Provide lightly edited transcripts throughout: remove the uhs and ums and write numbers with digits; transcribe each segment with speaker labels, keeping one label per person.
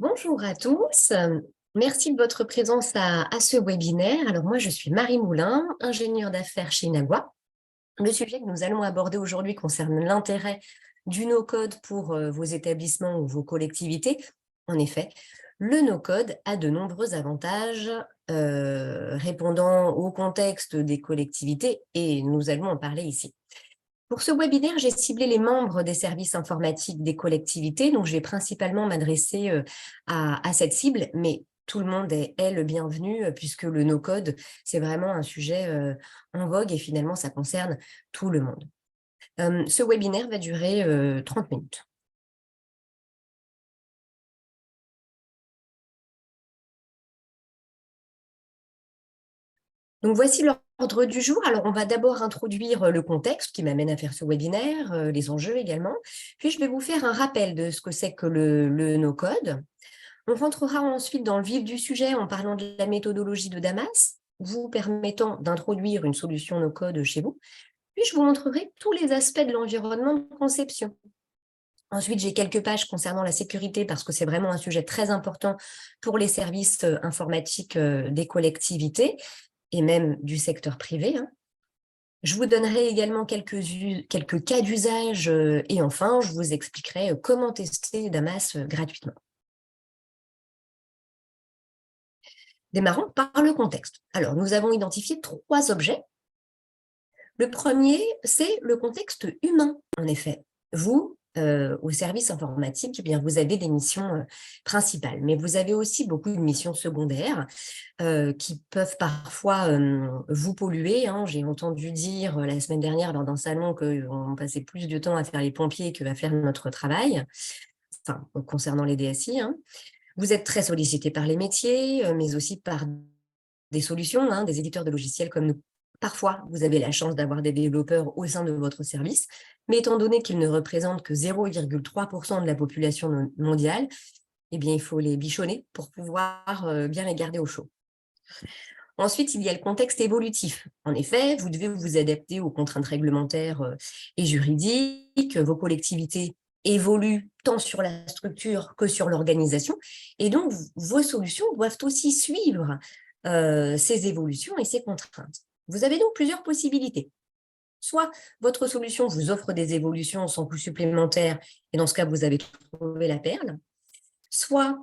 Speaker 1: Bonjour à tous, merci de votre présence à ce webinaire. Alors moi, je suis Marie Moulin, ingénieure d'affaires chez Inagua. Le sujet que nous allons aborder aujourd'hui concerne l'intérêt du no-code pour vos établissements ou vos collectivités. En effet, le no-code a de nombreux avantages répondant au contexte des collectivités et nous allons en parler ici. Pour ce webinaire, j'ai ciblé les membres des services informatiques des collectivités, donc je vais principalement m'adresser à cette cible, mais tout le monde est le bienvenu puisque le no-code, c'est vraiment un sujet en vogue et finalement, ça concerne tout le monde. Ce webinaire va durer 30 minutes. Donc voici l'ordre du jour. Alors on va d'abord introduire le contexte qui m'amène à faire ce webinaire, les enjeux également. Puis je vais vous faire un rappel de ce que c'est que le no-code. On rentrera ensuite dans le vif du sujet en parlant de la méthodologie de Damas, vous permettant d'introduire une solution no-code chez vous. Puis je vous montrerai tous les aspects de l'environnement de conception. Ensuite, j'ai quelques pages concernant la sécurité parce que c'est vraiment un sujet très important pour les services informatiques des collectivités et même du secteur privé. Je vous donnerai également quelques cas d'usage et enfin, je vous expliquerai comment tester Damas gratuitement. Démarrons par le contexte. Alors, nous avons identifié 3 objets. Le premier, c'est le contexte humain, en effet. Vous, au service informatique, eh bien, vous avez des missions principales, mais vous avez aussi beaucoup de missions secondaires qui peuvent parfois vous polluer. J'ai entendu dire la semaine dernière lors d'un salon qu'on passait plus de temps à faire les pompiers qu'à faire notre travail, enfin, concernant les DSI. Vous êtes très sollicité par les métiers, mais aussi par des solutions, des éditeurs de logiciels comme nous. Parfois, vous avez la chance d'avoir des développeurs au sein de votre service, mais étant donné qu'ils ne représentent que 0,3% de la population mondiale, eh bien, il faut les bichonner pour pouvoir bien les garder au chaud. Ensuite, il y a le contexte évolutif. En effet, vous devez vous adapter aux contraintes réglementaires et juridiques. Vos collectivités évoluent tant sur la structure que sur l'organisation. Et donc, vos solutions doivent aussi suivre ces évolutions et ces contraintes. Vous avez donc plusieurs possibilités. Soit votre solution vous offre des évolutions sans coût supplémentaire, et dans ce cas, vous avez trouvé la perle. Soit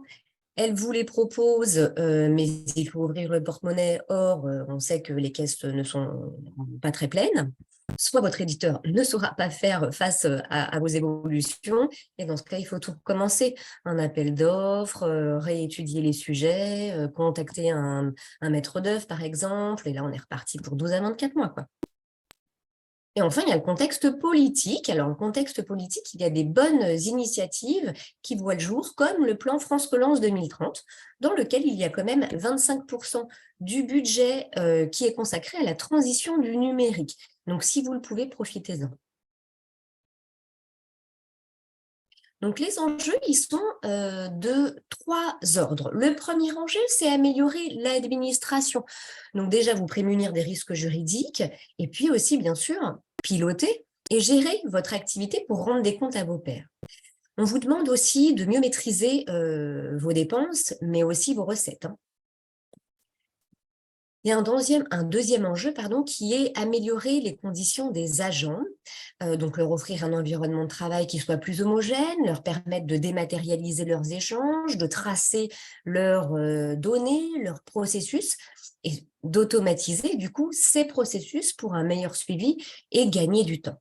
Speaker 1: elle vous les propose, mais il faut ouvrir le porte-monnaie. Or, on sait que les caisses ne sont pas très pleines. Soit votre éditeur ne saura pas faire face à vos évolutions. Et dans ce cas, il faut tout recommencer. Un appel d'offres, réétudier les sujets, contacter un maître d'œuvre, par exemple. Et là, on est reparti pour 12 à 24 mois, quoi. Et enfin, il y a le contexte politique. Alors, le contexte politique, il y a des bonnes initiatives qui voient le jour, comme le plan France Relance 2030, dans lequel il y a quand même 25% du budget qui est consacré à la transition du numérique. Donc, si vous le pouvez, profitez-en. Donc, les enjeux, ils sont de 3 ordres. Le premier enjeu, c'est améliorer l'administration. Donc, déjà, vous prémunir des risques juridiques et puis aussi, bien sûr, piloter et gérer votre activité pour rendre des comptes à vos pairs. On vous demande aussi de mieux maîtriser vos dépenses, mais aussi vos recettes. Il y a un deuxième enjeu qui est améliorer les conditions des agents, donc leur offrir un environnement de travail qui soit plus homogène, leur permettre de dématérialiser leurs échanges, de tracer leurs données, leurs processus et d'automatiser du coup ces processus pour un meilleur suivi et gagner du temps.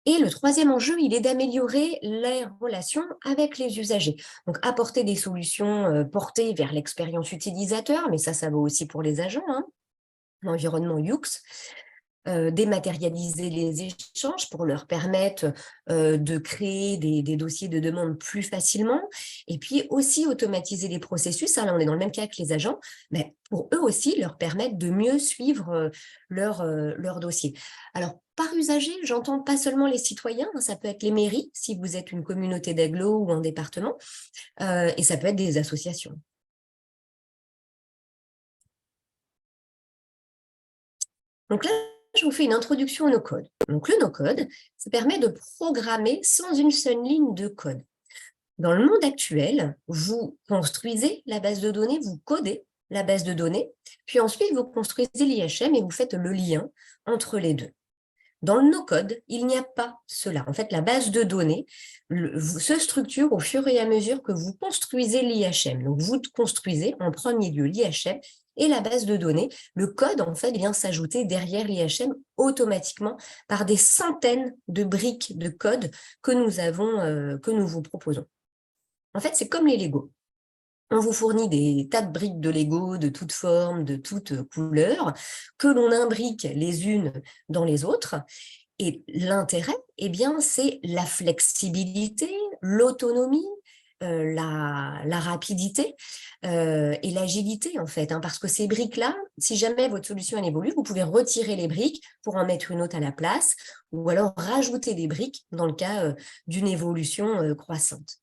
Speaker 1: Et le troisième enjeu, il est d'améliorer les relations avec les usagers. Donc, apporter des solutions portées vers l'expérience utilisateur, mais ça vaut aussi pour les agents, l'environnement UX, dématérialiser les échanges pour leur permettre de créer des dossiers de demande plus facilement et puis aussi automatiser les processus. Là, on est dans le même cas que les agents, mais pour eux aussi leur permettre de mieux suivre leur dossier. Alors, par usager, j'entends pas seulement les citoyens, ça peut être les mairies, si vous êtes une communauté d'agglo ou un département, et ça peut être des associations. Donc là, je vous fais une introduction au no-code. Donc le no-code, ça permet de programmer sans une seule ligne de code. Dans le monde actuel, vous construisez la base de données, vous codez la base de données, puis ensuite vous construisez l'IHM et vous faites le lien entre les deux. Dans le no-code, il n'y a pas cela. En fait, la base de données se structure au fur et à mesure que vous construisez l'IHM. Donc, vous construisez en premier lieu l'IHM et la base de données. Le code, en fait, vient s'ajouter derrière l'IHM automatiquement par des centaines de briques de code que nous vous proposons. En fait, c'est comme les Lego. On vous fournit des tas de briques de Lego de toutes formes, de toutes couleurs, que l'on imbrique les unes dans les autres. Et l'intérêt, eh bien, c'est la flexibilité, l'autonomie, la rapidité et l'agilité, en fait. Parce que ces briques-là, si jamais votre solution elle évolue, vous pouvez retirer les briques pour en mettre une autre à la place, ou alors rajouter des briques dans le cas d'une évolution croissante.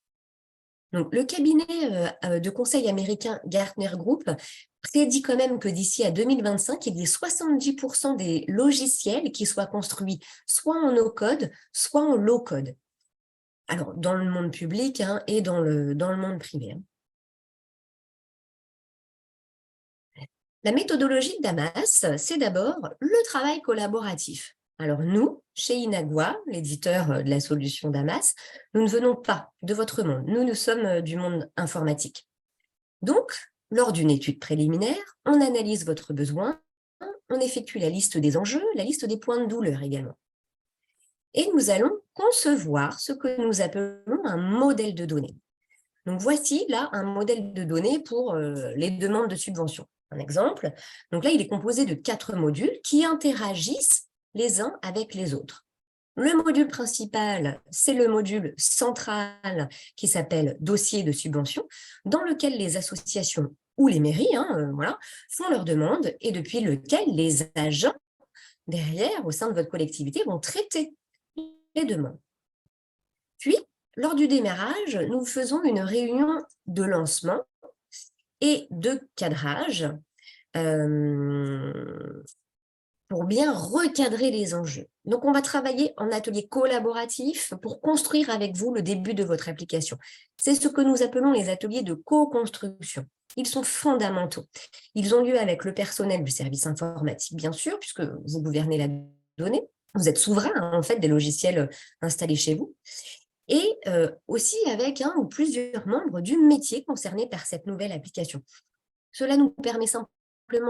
Speaker 1: Donc, le cabinet de conseil américain Gartner Group prédit quand même que d'ici à 2025, il y ait 70% des logiciels qui soient construits soit en no-code, soit en low-code. Alors, dans le monde public et dans le monde privé. La méthodologie de Damas, c'est d'abord le travail collaboratif. Alors nous, chez Inagua, l'éditeur de la solution Damas, nous ne venons pas de votre monde, nous sommes du monde informatique. Donc, lors d'une étude préliminaire, on analyse votre besoin, on effectue la liste des enjeux, la liste des points de douleur également. Et nous allons concevoir ce que nous appelons un modèle de données. Donc, voici là un modèle de données pour les demandes de subvention. Un exemple, donc là, il est composé de 4 modules qui interagissent les uns avec les autres. Le module principal, c'est le module central qui s'appelle dossier de subvention, dans lequel les associations ou les mairies font leurs demandes et depuis lequel les agents derrière, au sein de votre collectivité, vont traiter les demandes. Puis, lors du démarrage, nous faisons une réunion de lancement et de cadrage pour bien recadrer les enjeux. Donc, on va travailler en atelier collaboratif pour construire avec vous le début de votre application. C'est ce que nous appelons les ateliers de co-construction. Ils sont fondamentaux. Ils ont lieu avec le personnel du service informatique, bien sûr, puisque vous gouvernez la donnée. Vous êtes souverain, en fait, des logiciels installés chez vous. Et aussi avec un ou plusieurs membres du métier concerné par cette nouvelle application. Cela nous permet simplement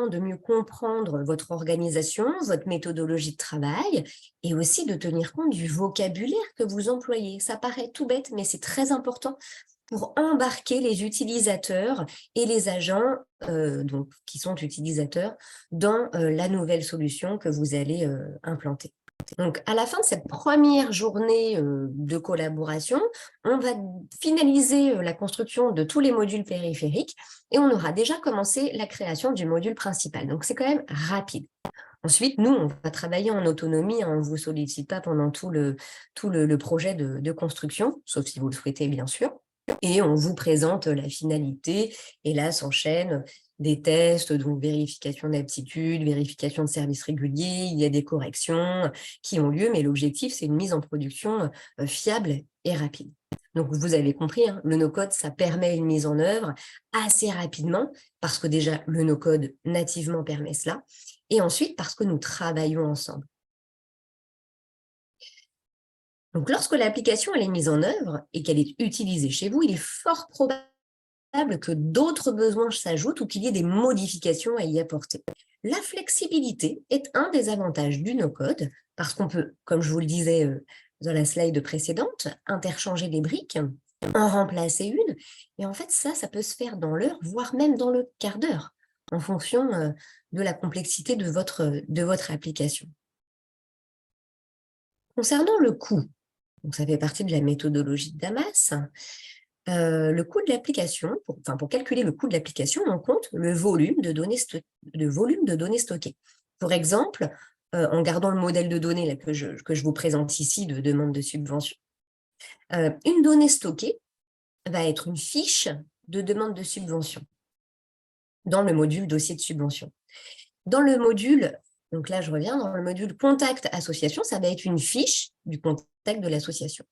Speaker 1: de mieux comprendre votre organisation, votre méthodologie de travail et aussi de tenir compte du vocabulaire que vous employez. Ça paraît tout bête, mais c'est très important pour embarquer les utilisateurs et les agents qui sont utilisateurs dans la nouvelle solution que vous allez implanter. Donc, à la fin de cette première journée de collaboration, on va finaliser la construction de tous les modules périphériques et on aura déjà commencé la création du module principal. Donc, c'est quand même rapide. Ensuite, nous, on va travailler en autonomie, on ne vous sollicite pas pendant tout le projet de construction, sauf si vous le souhaitez, bien sûr. Et on vous présente la finalité et là s'enchaînent des tests, donc vérification d'aptitude, vérification de services réguliers, il y a des corrections qui ont lieu, mais l'objectif, c'est une mise en production fiable et rapide. Donc, vous avez compris, le no-code, ça permet une mise en œuvre assez rapidement, parce que déjà, le no-code nativement permet cela, et ensuite parce que nous travaillons ensemble. Donc, lorsque l'application est mise en œuvre et qu'elle est utilisée chez vous, il est fort probable que d'autres besoins s'ajoutent ou qu'il y ait des modifications à y apporter. La flexibilité est un des avantages du no-code parce qu'on peut, comme je vous le disais dans la slide précédente, interchanger des briques, en remplacer une. Et en fait, ça peut se faire dans l'heure, voire même dans le quart d'heure, en fonction de la complexité de votre application. Concernant le coût, donc ça fait partie de la méthodologie de Damas, le coût de l'application, pour calculer le coût de l'application, on compte le volume de données stockées. Par exemple, en gardant le modèle de données là, que je vous présente ici de demande de subvention, une donnée stockée va être une fiche de demande de subvention dans le module dossier de subvention. Dans le module, donc là je reviens, dans le module contact association, ça va être une fiche du contact de l'association.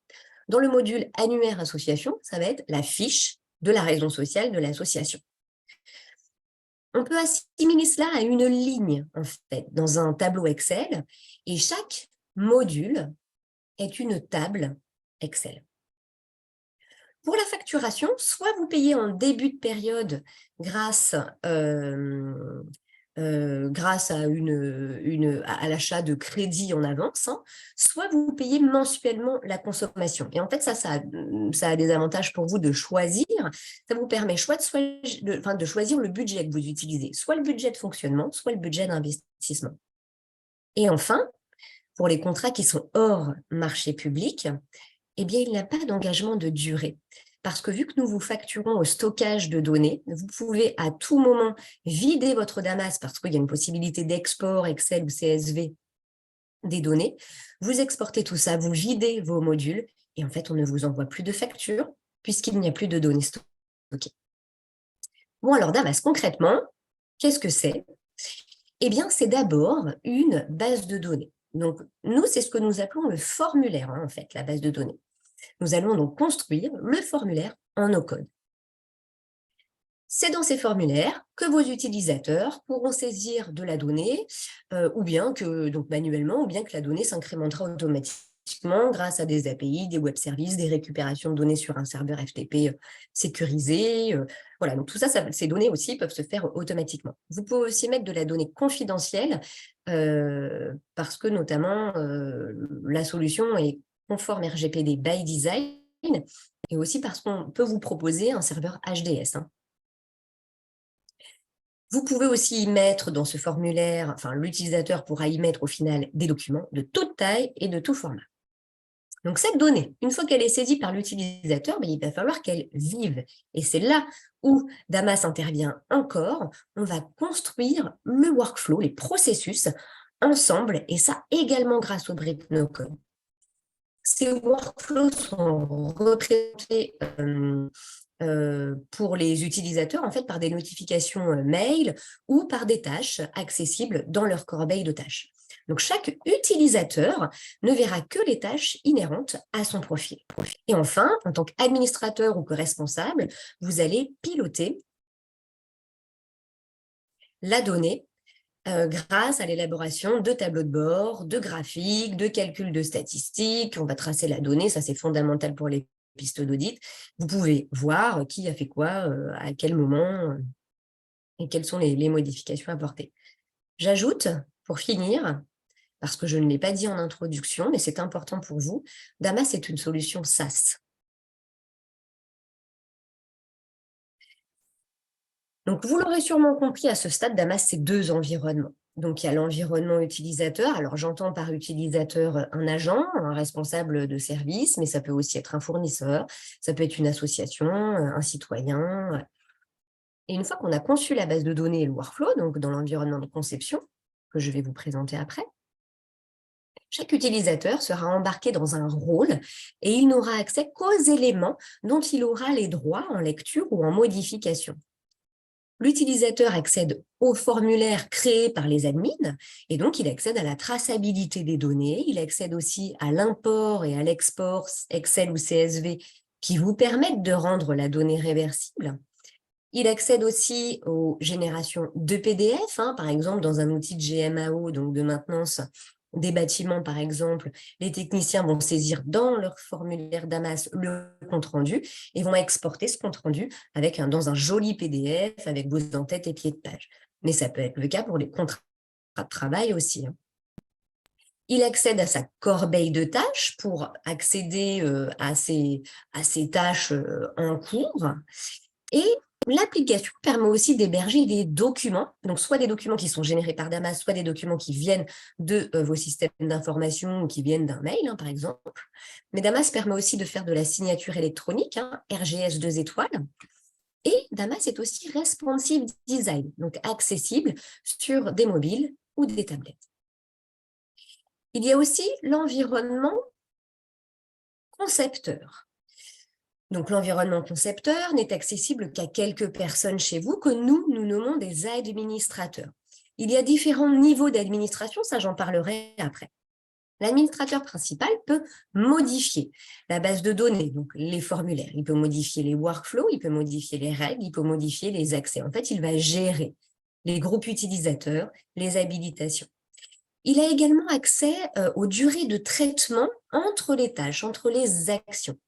Speaker 1: Dans le module annuaire association, ça va être la fiche de la raison sociale de l'association. On peut assimiler cela à une ligne, en fait, dans un tableau Excel, et chaque module est une table Excel. Pour la facturation, soit vous payez en début de période grâce à l'achat de crédit en avance, hein, soit vous payez mensuellement la consommation. Et en fait, ça a des avantages pour vous de choisir. Ça vous permet de choisir le budget que vous utilisez, soit le budget de fonctionnement, soit le budget d'investissement. Et enfin, pour les contrats qui sont hors marché public, eh bien, il n'y a pas d'engagement de durée. Parce que vu que nous vous facturons au stockage de données, vous pouvez à tout moment vider votre Damas parce qu'il y a une possibilité d'export Excel ou CSV des données. Vous exportez tout ça, vous videz vos modules et en fait, on ne vous envoie plus de facture puisqu'il n'y a plus de données stockées. Bon, alors Damas, concrètement, qu'est-ce que c'est? Eh bien, c'est d'abord une base de données. Donc, nous, c'est ce que nous appelons le formulaire, en fait, la base de données. Nous allons donc construire le formulaire en no-code. C'est dans ces formulaires que vos utilisateurs pourront saisir de la donnée, ou bien que, donc manuellement, ou bien que la donnée s'incrémentera automatiquement grâce à des API, des web services, des récupérations de données sur un serveur FTP sécurisé. Voilà, donc tout ça, ces données aussi peuvent se faire automatiquement. Vous pouvez aussi mettre de la donnée confidentielle parce que notamment la solution est conforme RGPD by design et aussi parce qu'on peut vous proposer un serveur HDS. Vous pouvez aussi y mettre dans ce formulaire, enfin l'utilisateur pourra y mettre au final des documents de toute taille et de tout format. Donc cette donnée, une fois qu'elle est saisie par l'utilisateur, il va falloir qu'elle vive. Et c'est là où Damas intervient encore. On va construire le workflow, les processus ensemble, et ça également grâce au briques no-code. Ces workflows sont représentés pour les utilisateurs en fait par des notifications mail ou par des tâches accessibles dans leur corbeille de tâches. Donc chaque utilisateur ne verra que les tâches inhérentes à son profil. Et enfin, en tant qu'administrateur ou que responsable, vous allez piloter la donnée grâce à l'élaboration de tableaux de bord, de graphiques, de calculs de statistiques. On va tracer la donnée, ça c'est fondamental pour les pistes d'audit. Vous pouvez voir qui a fait quoi, à quel moment et quelles sont les modifications apportées. J'ajoute, pour finir, parce que je ne l'ai pas dit en introduction, mais c'est important pour vous, Damas est une solution SaaS. Donc, vous l'aurez sûrement compris, à ce stade, Damas, c'est deux environnements. Donc, il y a l'environnement utilisateur. Alors, j'entends par utilisateur un agent, un responsable de service, mais ça peut aussi être un fournisseur, ça peut être une association, un citoyen. Et une fois qu'on a conçu la base de données et le workflow, donc dans l'environnement de conception, que je vais vous présenter après, chaque utilisateur sera embarqué dans un rôle et il n'aura accès qu'aux éléments dont il aura les droits en lecture ou en modification. L'utilisateur accède au formulaire créé par les admins et donc il accède à la traçabilité des données, il accède aussi à l'import et à l'export Excel ou CSV qui vous permettent de rendre la donnée réversible. Il accède aussi aux générations de PDF, par exemple dans un outil de GMAO, donc de maintenance des bâtiments, par exemple, les techniciens vont saisir dans leur formulaire Damas le compte-rendu et vont exporter ce compte-rendu dans un joli PDF avec vos en-têtes et pieds de page. Mais ça peut être le cas pour les contrats de travail aussi. Il accède à sa corbeille de tâches pour accéder à ces tâches en cours. Et l'application permet aussi d'héberger des documents, donc soit des documents qui sont générés par Damas, soit des documents qui viennent de vos systèmes d'information ou qui viennent d'un mail, par exemple. Mais Damas permet aussi de faire de la signature électronique, RGS 2 étoiles. Et Damas est aussi responsive design, donc accessible sur des mobiles ou des tablettes. Il y a aussi l'environnement concepteur. Donc, l'environnement concepteur n'est accessible qu'à quelques personnes chez vous que nous nommons des administrateurs. Il y a différents niveaux d'administration, ça j'en parlerai après. L'administrateur principal peut modifier la base de données, donc les formulaires. Il peut modifier les workflows, il peut modifier les règles, il peut modifier les accès. En fait, il va gérer les groupes utilisateurs, les habilitations. Il a également accès aux durées de traitement entre les tâches, entre les actions.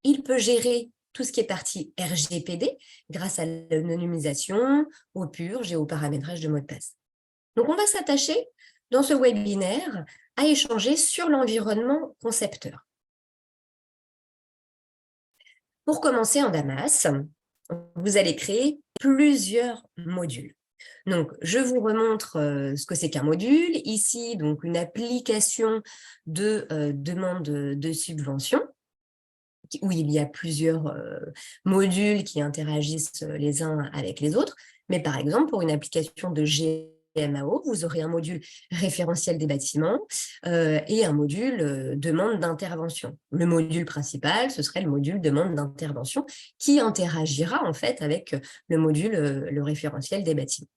Speaker 1: Il peut gérer tout ce qui est partie RGPD grâce à l'anonymisation, au purges et au paramétrage de mots de passe. Donc, on va s'attacher dans ce webinaire à échanger sur l'environnement concepteur. Pour commencer en Damas, vous allez créer plusieurs modules. Donc, je vous remontre ce que c'est qu'un module. Ici, donc, une application de demande de subvention où il y a plusieurs modules qui interagissent les uns avec les autres. Mais par exemple, pour une application de GMAO, vous aurez un module référentiel des bâtiments et un module demande d'intervention. Le module principal, ce serait le module demande d'intervention qui interagira en fait avec le module le référentiel des bâtiments.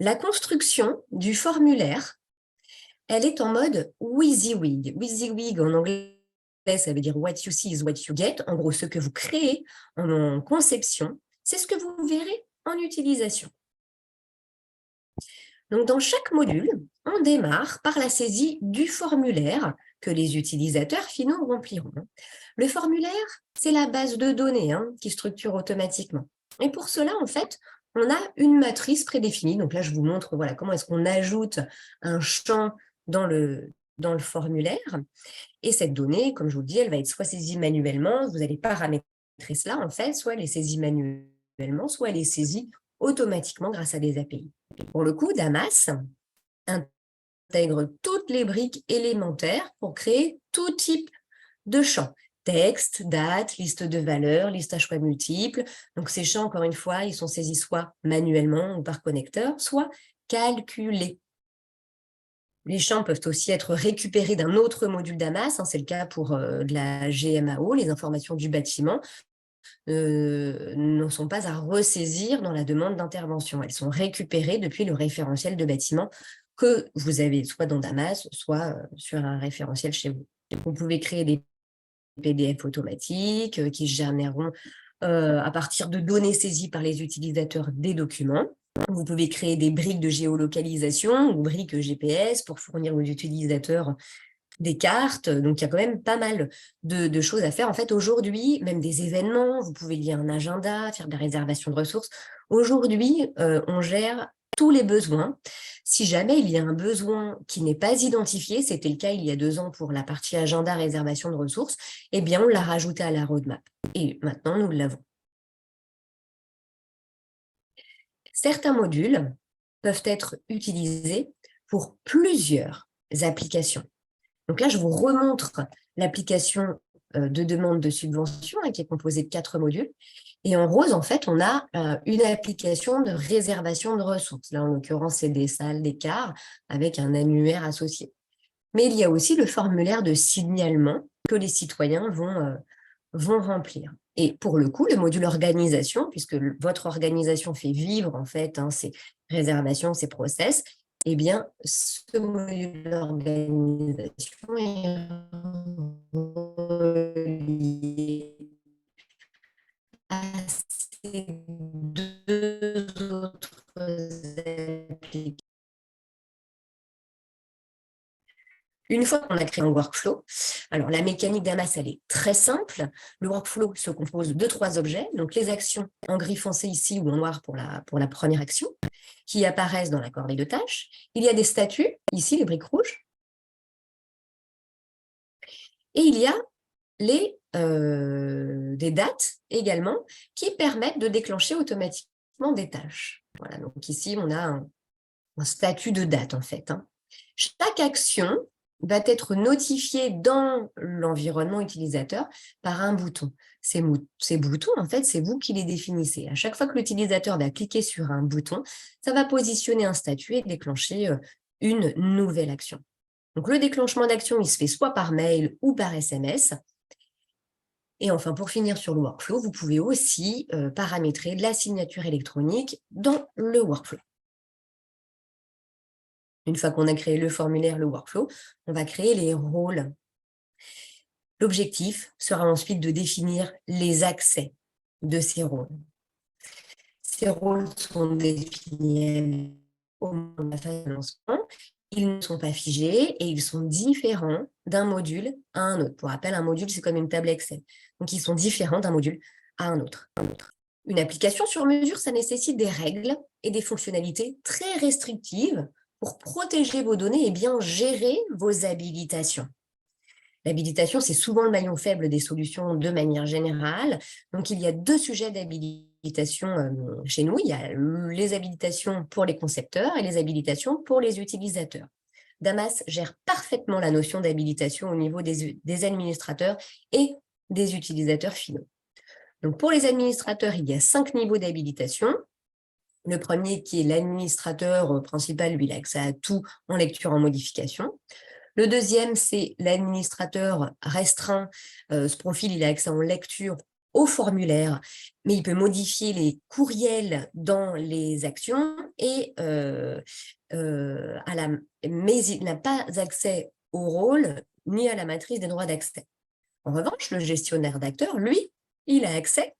Speaker 1: La construction du formulaire, elle est en mode WYSIWYG. WYSIWYG en anglais, ça veut dire what you see is what you get. En gros, ce que vous créez en conception, c'est ce que vous verrez en utilisation. Donc, dans chaque module, on démarre par la saisie du formulaire que les utilisateurs finaux rempliront. Le formulaire, c'est la base de données qui structure automatiquement. Et pour cela, en fait, on a une matrice prédéfinie. Donc là, je vous montre voilà, comment est-ce qu'on ajoute un champ dans le formulaire. Et cette donnée, comme je vous le dis, elle va être soit saisie manuellement, vous allez paramétrer cela en fait, soit elle est saisie manuellement, soit elle est saisie automatiquement grâce à des API. Pour le coup, Damas intègre toutes les briques élémentaires pour créer tout type de champs. Texte, date, liste de valeurs, liste à choix multiples. Donc ces champs, encore une fois, ils sont saisis soit manuellement ou par connecteur, soit calculés. Les champs peuvent aussi être récupérés d'un autre module Damas, c'est le cas pour de la GMAO, les informations du bâtiment ne sont pas à ressaisir dans la demande d'intervention. Elles sont récupérées depuis le référentiel de bâtiment que vous avez soit dans Damas, soit sur un référentiel chez vous. Vous pouvez créer des PDF automatiques qui généreront à partir de données saisies par les utilisateurs des documents. Vous pouvez créer des briques de géolocalisation ou briques GPS pour fournir aux utilisateurs des cartes. Donc, il y a quand même pas mal de choses à faire. En fait, aujourd'hui, même des événements, vous pouvez lier un agenda, faire des réservations de ressources. Aujourd'hui, on gère tous les besoins. Si jamais il y a un besoin qui n'est pas identifié, c'était le cas il y a 2 ans pour la partie agenda réservation de ressources, eh bien, on l'a rajouté à la roadmap. Et maintenant, nous l'avons. Certains modules peuvent être utilisés pour plusieurs applications. Donc là, je vous remontre l'application de demande de subvention qui est composée de 4 modules. Et en rose, en fait, on a une application de réservation de ressources. Là, en l'occurrence, c'est des salles d'écart avec un annuaire associé. Mais il y a aussi le formulaire de signalement que les citoyens vont remplir. Et pour le coup, le module organisation, puisque votre organisation fait vivre en fait ces réservations, ces process, eh bien, ce module d'organisation est relié à ces 2 autres applications. Une fois qu'on a créé un workflow, alors la mécanique Damas, elle est très simple. Le workflow se compose de 3 objets, donc les actions en gris foncé ici ou en noir pour la première action, qui apparaissent dans la corbeille de tâches. Il y a des statuts, ici les briques rouges. Et il y a des dates également qui permettent de déclencher automatiquement des tâches. Voilà, donc ici, on a un statut de date en fait. Chaque action va être notifiée dans l'environnement utilisateur par un bouton. Ces boutons, en fait, c'est vous qui les définissez. À chaque fois que l'utilisateur va cliquer sur un bouton, ça va positionner un statut et déclencher une nouvelle action. Donc, le déclenchement d'action, il se fait soit par mail ou par SMS. Et enfin, pour finir sur le workflow, vous pouvez aussi paramétrer la signature électronique dans le workflow. Une fois qu'on a créé le formulaire, le workflow, on va créer les rôles. L'objectif sera ensuite de définir les accès de ces rôles. Ces rôles sont définis au moment de la phase de lancement. Ils ne sont pas figés et ils sont différents d'un module à un autre. Pour rappel, un module, c'est comme une table Excel. Donc, ils sont différents d'un module à un autre. Une application sur mesure, ça nécessite des règles et des fonctionnalités très restrictives pour protéger vos données et bien gérer vos habilitations. L'habilitation, c'est souvent le maillon faible des solutions de manière générale. Donc, il y a deux sujets d'habilitation chez nous. Il y a les habilitations pour les concepteurs et les habilitations pour les utilisateurs. Damas gère parfaitement la notion d'habilitation au niveau des administrateurs et des utilisateurs finaux. Donc, pour les administrateurs, il y a 5 niveaux d'habilitation. Le premier qui est l'administrateur principal, lui, il a accès à tout en lecture, en modification. Le deuxième, c'est l'administrateur restreint. Ce profil, il a accès en lecture au formulaire, mais il peut modifier les courriels dans les actions mais il n'a pas accès au rôle ni à la matrice des droits d'accès. En revanche, le gestionnaire d'acteurs, lui, il a accès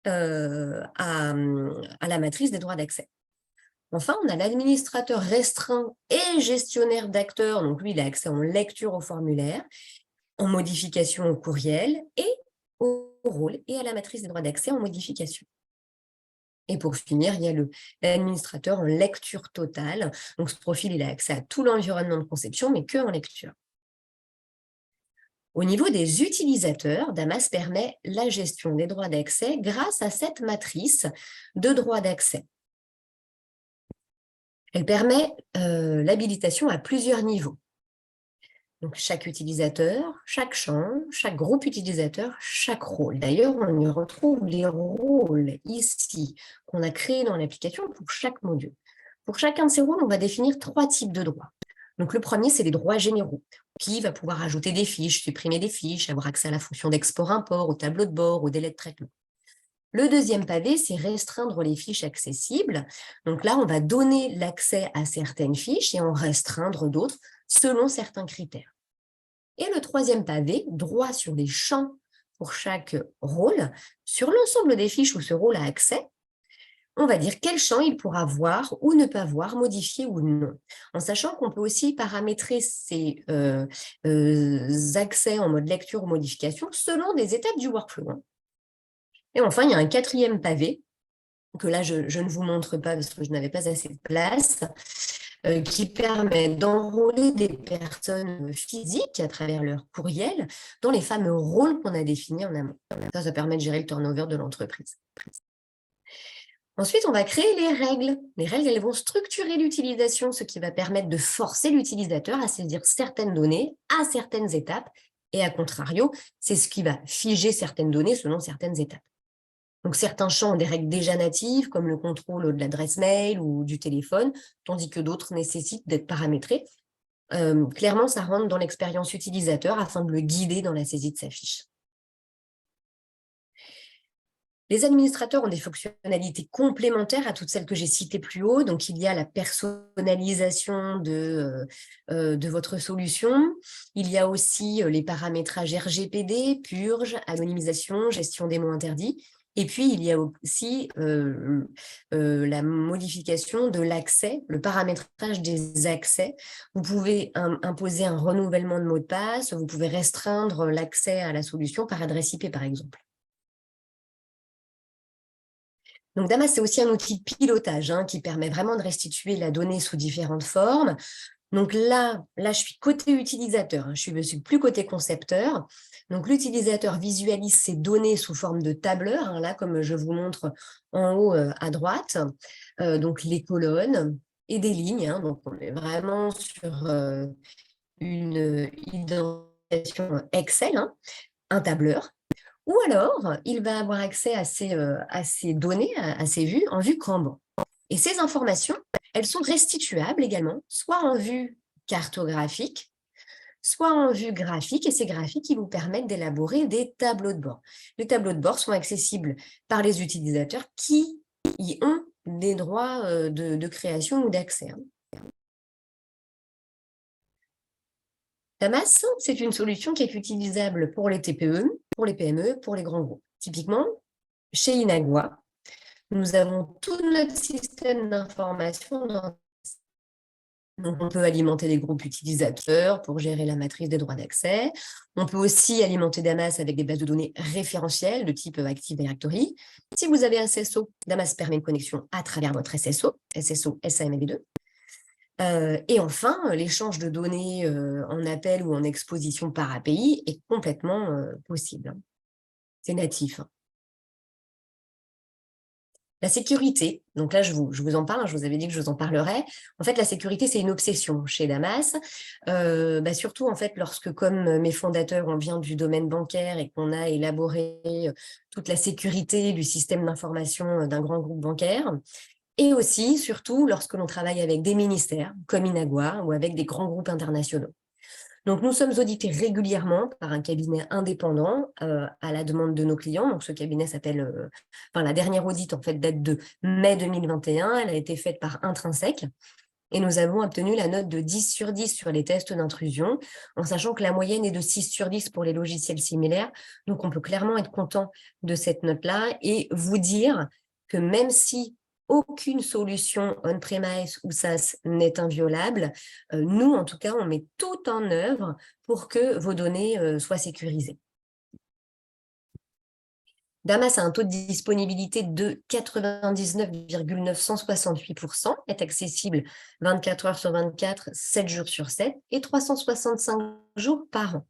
Speaker 1: à la matrice des droits d'accès. Enfin, on a l'administrateur restreint et gestionnaire d'acteurs. Donc, lui, il a accès en lecture au formulaire, en modification au courriel et au rôle et à la matrice des droits d'accès en modification. Et pour finir, il y a l'administrateur en lecture totale. Donc, ce profil, il a accès à tout l'environnement de conception, mais que en lecture. Au niveau des utilisateurs, Damas permet la gestion des droits d'accès grâce à cette matrice de droits d'accès. Elle permet l'habilitation à plusieurs niveaux. Donc, chaque utilisateur, chaque champ, chaque groupe utilisateur, chaque rôle. D'ailleurs, on y retrouve les rôles ici qu'on a créés dans l'application pour chaque module. Pour chacun de ces rôles, on va définir 3 types de droits. Donc, le premier, c'est les droits généraux. Qui va pouvoir ajouter des fiches, supprimer des fiches, avoir accès à la fonction d'export-import, au tableau de bord, au délai de traitement. Le deuxième pavé, c'est restreindre les fiches accessibles. Donc là, on va donner l'accès à certaines fiches et en restreindre d'autres selon certains critères. Et le troisième pavé, droit sur les champs pour chaque rôle, sur l'ensemble des fiches où ce rôle a accès, on va dire quel champ il pourra voir ou ne pas voir, modifier ou non. En sachant qu'on peut aussi paramétrer ces accès en mode lecture ou modification selon des étapes du workflow. Et enfin, il y a un quatrième pavé, que là, je ne vous montre pas parce que je n'avais pas assez de place, qui permet d'enrôler des personnes physiques à travers leur courriel dans les fameux rôles qu'on a définis en amont. Ça permet de gérer le turnover de l'entreprise. Ensuite, on va créer les règles. Les règles, elles vont structurer l'utilisation, ce qui va permettre de forcer l'utilisateur à saisir certaines données à certaines étapes. Et à contrario, c'est ce qui va figer certaines données selon certaines étapes. Donc, certains champs ont des règles déjà natives, comme le contrôle de l'adresse mail ou du téléphone, tandis que d'autres nécessitent d'être paramétrés. Clairement, ça rentre dans l'expérience utilisateur afin de le guider dans la saisie de sa fiche. Les administrateurs ont des fonctionnalités complémentaires à toutes celles que j'ai citées plus haut. Donc, il y a la personnalisation de votre solution. Il y a aussi les paramétrages RGPD, purge, anonymisation, gestion des mots interdits. Et puis, il y a aussi la modification de l'accès, le paramétrage des accès. Vous pouvez imposer un renouvellement de mot de passe, vous pouvez restreindre l'accès à la solution par adresse IP, par exemple. Donc, Damas, c'est aussi un outil de pilotage qui permet vraiment de restituer la donnée sous différentes formes. Donc là, je suis côté utilisateur, je ne suis plus côté concepteur. Donc, l'utilisateur visualise ses données sous forme de tableur, là, comme je vous montre en haut à droite. Donc, les colonnes et des lignes. Donc, on est vraiment sur une identification Excel, un tableur. Ou alors, il va avoir accès à ces données, à ces vues, en vue Kanban. Et ces informations, elles sont restituables également, soit en vue cartographique, soit en vue graphique. Et ces graphiques, ils vous permettent d'élaborer des tableaux de bord. Les tableaux de bord sont accessibles par les utilisateurs qui y ont des droits de création ou d'accès. Damas, c'est une solution qui est utilisable pour les TPE, pour les PME, pour les grands groupes. Typiquement, chez Inagua, nous avons tout notre système d'information dans. Donc, on peut alimenter des groupes utilisateurs pour gérer la matrice des droits d'accès. On peut aussi alimenter Damas avec des bases de données référentielles de type Active Directory. Si vous avez un SSO, Damas permet une connexion à travers votre SSO, SAML2. Et enfin, l'échange de données en appel ou en exposition par API est complètement possible. C'est natif. La sécurité, donc là, je vous en parle, je vous avais dit que je vous en parlerai. En fait, la sécurité, c'est une obsession chez Damas, surtout en fait lorsque, comme mes fondateurs, on vient du domaine bancaire et qu'on a élaboré toute la sécurité du système d'information d'un grand groupe bancaire, et aussi, surtout, lorsque l'on travaille avec des ministères, comme Inagua, ou avec des grands groupes internationaux. Donc, nous sommes audités régulièrement par un cabinet indépendant à la demande de nos clients. Donc, ce cabinet s'appelle, la dernière audit, en fait, date de mai 2021. Elle a été faite par Intrinsèque. Et nous avons obtenu la note de 10 sur 10 sur les tests d'intrusion, en sachant que la moyenne est de 6 sur 10 pour les logiciels similaires. Donc, on peut clairement être content de cette note-là et vous dire que même si aucune solution on-premise ou SaaS n'est inviolable, nous, en tout cas, on met tout en œuvre pour que vos données soient sécurisées. Damas a un taux de disponibilité de 99,968%, est accessible 24 heures sur 24, 7 jours sur 7 et 365 jours par an.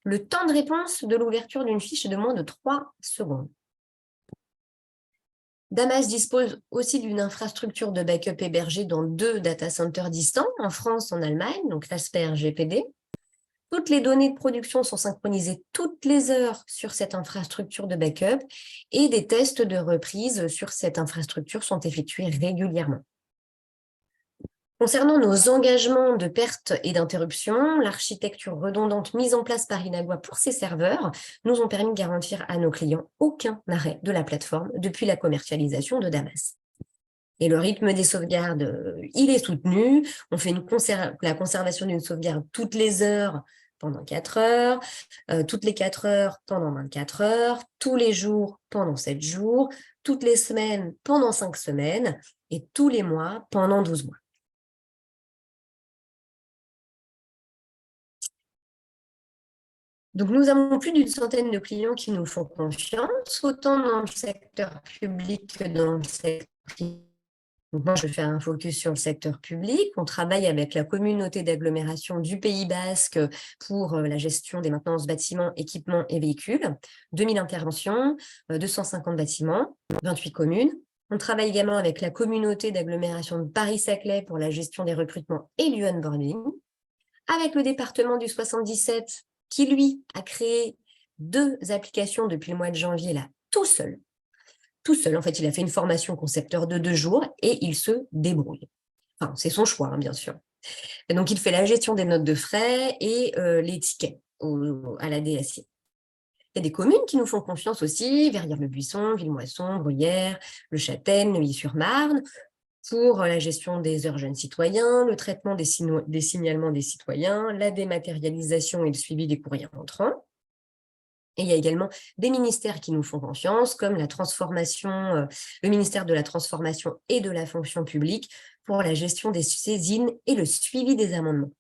Speaker 1: Le temps de réponse de l'ouverture d'une fiche est de moins de 3 secondes. Damas dispose aussi d'une infrastructure de backup hébergée dans 2 data centers distants, en France et en Allemagne, donc Rasper GPD. Toutes les données de production sont synchronisées toutes les heures sur cette infrastructure de backup et des tests de reprise sur cette infrastructure sont effectués régulièrement. Concernant nos engagements de perte et d'interruption, l'architecture redondante mise en place par Inagua pour ses serveurs nous ont permis de garantir à nos clients aucun arrêt de la plateforme depuis la commercialisation de Damas. Et le rythme des sauvegardes, il est soutenu. On fait la conservation d'une sauvegarde toutes les heures pendant 4 heures, toutes les 4 heures pendant 24 heures, tous les jours pendant 7 jours, toutes les semaines pendant 5 semaines et tous les mois pendant 12 mois. Donc, nous avons plus d'une centaine de clients qui nous font confiance, autant dans le secteur public que dans le secteur privé. Donc moi, je fais un focus sur le secteur public. On travaille avec la communauté d'agglomération du Pays Basque pour la gestion des maintenances bâtiments, équipements et véhicules. 2000 interventions, 250 bâtiments, 28 communes. On travaille également avec la communauté d'agglomération de Paris-Saclay pour la gestion des recrutements et du onboarding. Avec le département du 77, qui lui a créé 2 applications depuis le mois de janvier, là, tout seul. En fait, il a fait une formation concepteur de 2 jours et il se débrouille. Enfin, c'est son choix, hein, bien sûr. Et donc, il fait la gestion des notes de frais et les tickets à la DSI. Il y a des communes qui nous font confiance aussi, Verrières-le-Buisson, Villemoisson, Bruyères, Le Châtel, Neuilly-sur-Marne, pour la gestion des heures jeunes citoyens, le traitement des signalements des citoyens, la dématérialisation et le suivi des courriers entrants. Et il y a également des ministères qui nous font confiance, comme le ministère de la Transformation et de la Fonction publique pour la gestion des saisines et le suivi des amendements.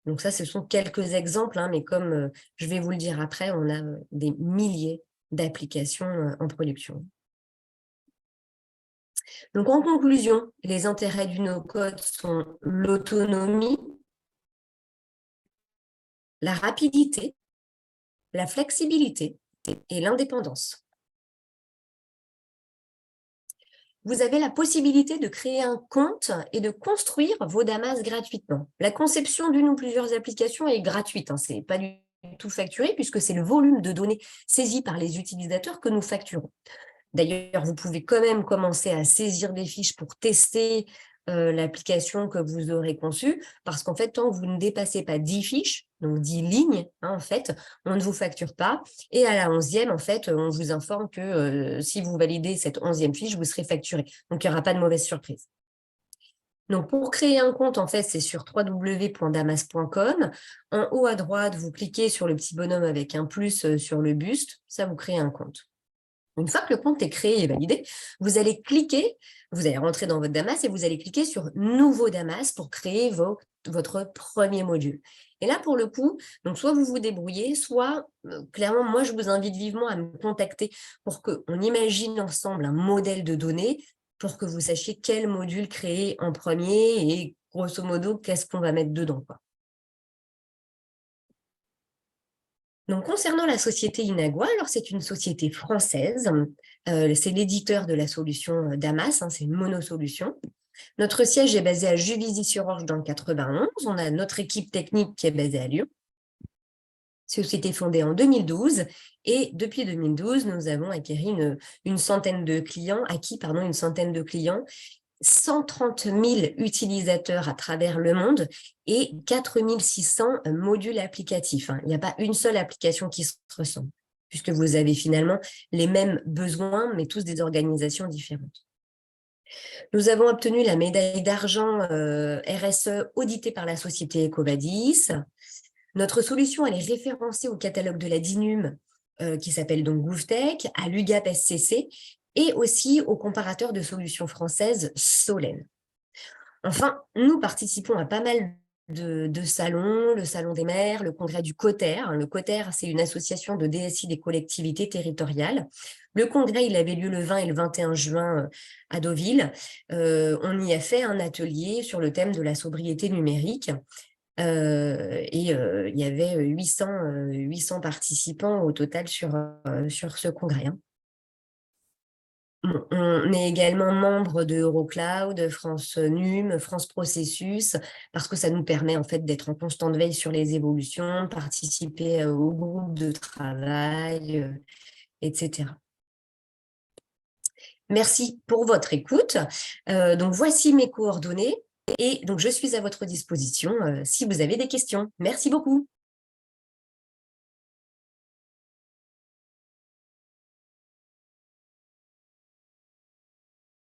Speaker 1: Donc ça, ce sont quelques exemples, mais comme je vais vous le dire après, on a des milliers d'applications en production. Donc, en conclusion, les intérêts du no-code sont l'autonomie, la rapidité, la flexibilité et l'indépendance. Vous avez la possibilité de créer un compte et de construire vos Damas gratuitement. La conception d'une ou plusieurs applications est gratuite, ce n'est pas du tout facturé puisque c'est le volume de données saisies par les utilisateurs que nous facturons. D'ailleurs, vous pouvez quand même commencer à saisir des fiches pour tester l'application que vous aurez conçue, parce qu'en fait, tant que vous ne dépassez pas 10 fiches, donc 10 lignes, en fait, on ne vous facture pas. Et à la 11e, en fait, on vous informe que si vous validez cette 11e fiche, vous serez facturé. Donc, il n'y aura pas de mauvaise surprise. Donc, pour créer un compte, en fait, c'est sur www.damas.com. En haut à droite, vous cliquez sur le petit bonhomme avec un plus sur le buste. Ça vous crée un compte. Une fois que le compte est créé et validé, vous allez cliquer, vous allez rentrer dans votre Damas et vous allez cliquer sur Nouveau Damas pour créer votre premier module. Et là, pour le coup, donc soit vous vous débrouillez, soit clairement, moi, je vous invite vivement à me contacter pour qu'on imagine ensemble un modèle de données pour que vous sachiez quel module créer en premier et grosso modo, qu'est-ce qu'on va mettre dedans, quoi. Donc, concernant la société Inagua, alors c'est une société française, c'est l'éditeur de la solution Damas, c'est une monosolution. Notre siège est basé à Juvisy-sur-Orge dans le 91. On a notre équipe technique qui est basée à Lyon. Société fondée en 2012 et depuis 2012, nous avons acquis une centaine de clients, 130 000 utilisateurs à travers le monde et 4 600 modules applicatifs. Il n'y a pas une seule application qui se ressemble, puisque vous avez finalement les mêmes besoins, mais tous des organisations différentes. Nous avons obtenu la médaille d'argent RSE auditée par la société EcoVadis. Notre solution, elle est référencée au catalogue de la DINUM, qui s'appelle donc GouVTech, à l'UGAP SCC, et aussi au comparateur de solutions françaises Solène. Enfin, nous participons à pas mal de salons, le Salon des maires, le congrès du COTER. Le COTER, c'est une association de DSI des collectivités territoriales. Le congrès, il avait lieu le 20 et le 21 juin à Deauville. On y a fait un atelier sur le thème de la sobriété numérique. Il y avait 800 participants au total sur ce congrès. On est également membre de Eurocloud, France NUM, France Processus, parce que ça nous permet en fait d'être en constante veille sur les évolutions, participer au groupe de travail, etc. Merci pour votre écoute. Donc voici mes coordonnées et donc je suis à votre disposition si vous avez des questions. Merci beaucoup.